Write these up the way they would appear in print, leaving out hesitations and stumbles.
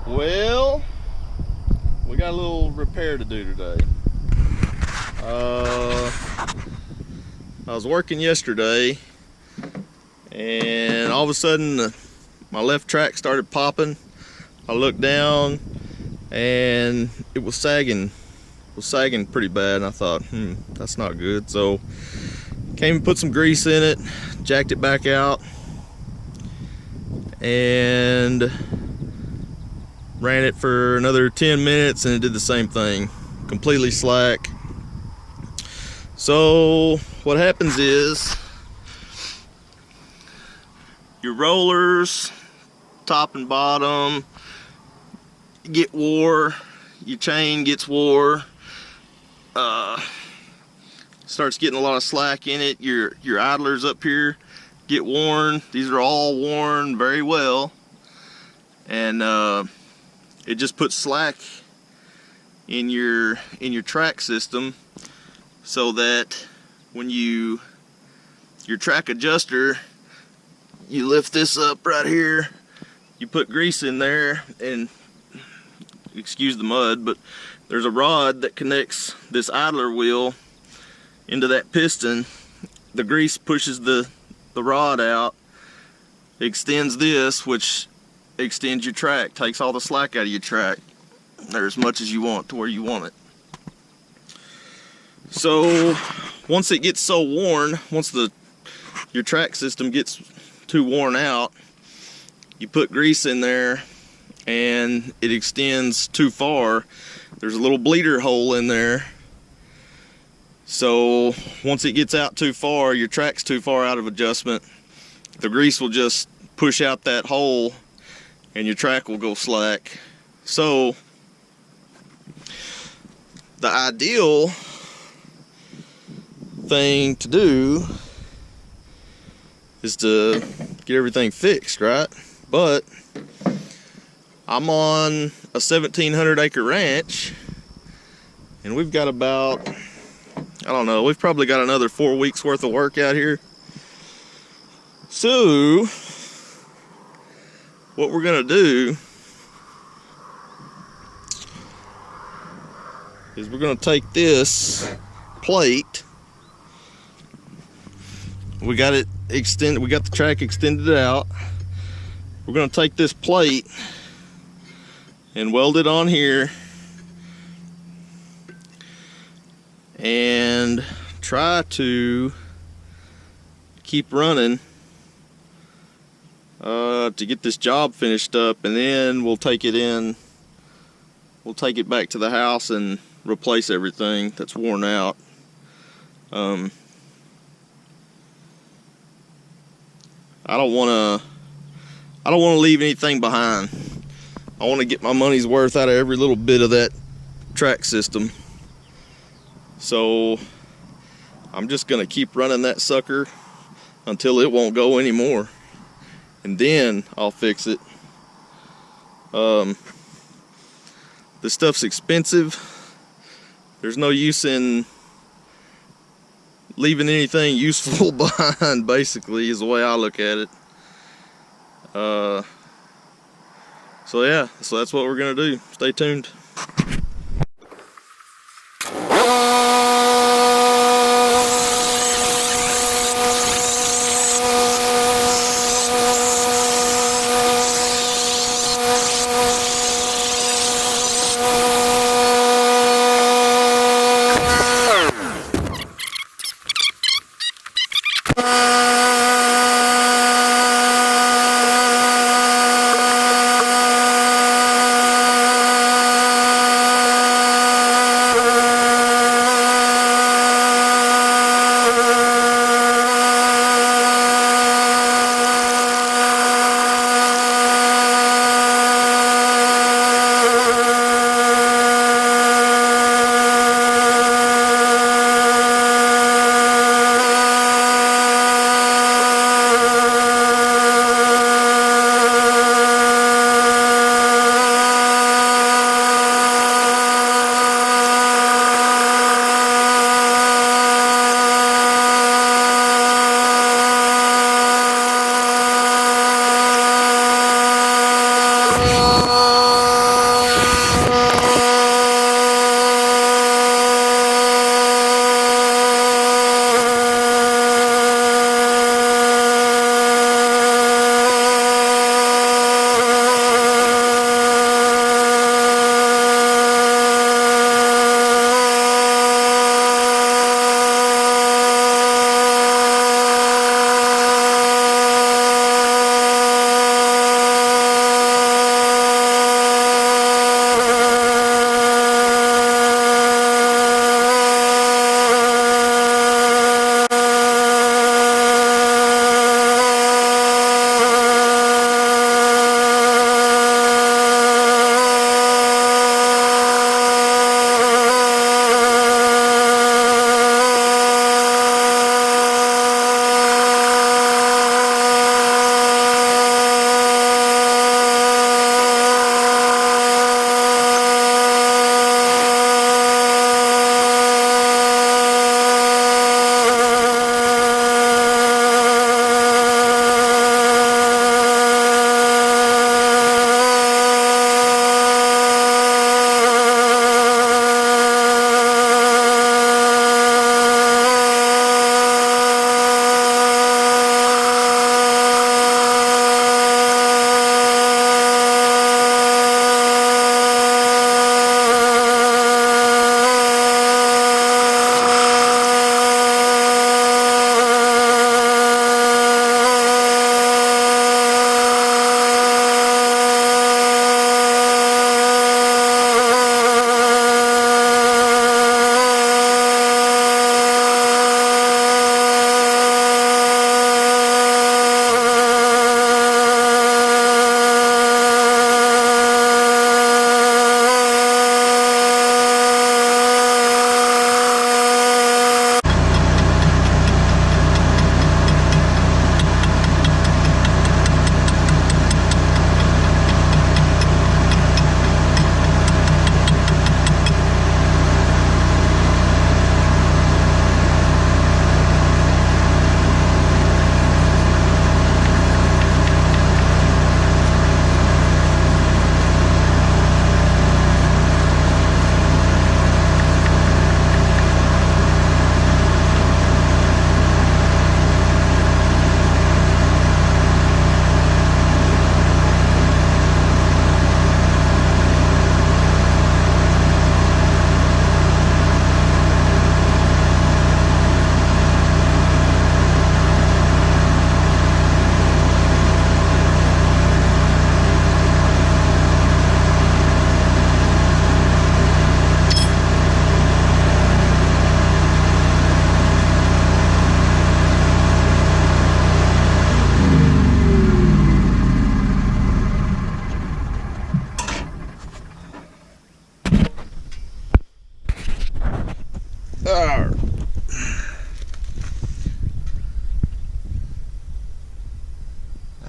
Well, we got a little repair to do today. I was working yesterday and all of a sudden my left track started popping. I looked down and it was sagging pretty bad, and I thought, that's not good. So came and put some grease in it, jacked it back out, and ran it for another 10 minutes and it did the same thing, completely slack. So what happens is your rollers, top and bottom, get wore, your chain gets wore, starts getting a lot of slack in it, your idlers up here get worn. These are all worn very well, and it just puts slack in your track system, so that when your track adjuster, you lift this up right here, you put grease in there, and excuse the mud, but there's a rod that connects this idler wheel into that piston. The grease pushes the rod out, extends this, which extends your track, takes all the slack out of your track, or as much as you want to where you want it. So once it gets so worn, once your track system gets too worn out, you put grease in there and it extends too far. There's a little bleeder hole in there. So once it gets out too far, your track's too far out of adjustment, the grease will just push out that hole and your track will go slack. So the ideal thing to do is to get everything fixed, right? But I'm on a 1,700 acre ranch and we've got about, I don't know, we've probably got another 4 weeks worth of work out here. So what we're gonna do is we're gonna take this plate, we got it extended, we got the track extended out. We're gonna take this plate and weld it on here and try to keep running to get this job finished up, and then we'll take it back to the house and replace everything that's worn out. I don't want to leave anything behind. I want to get my money's worth out of every little bit of that track system. So I'm just gonna keep running that sucker until it won't go anymore, and then I'll fix it. This stuff's expensive. There's no use in leaving anything useful behind, basically, is the way I look at it. So yeah, so that's what we're gonna do. Stay tuned.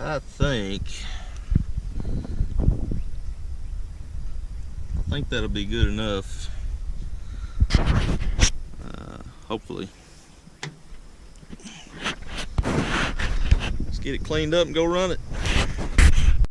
I think that'll be good enough. Hopefully. Let's get it cleaned up and go run it.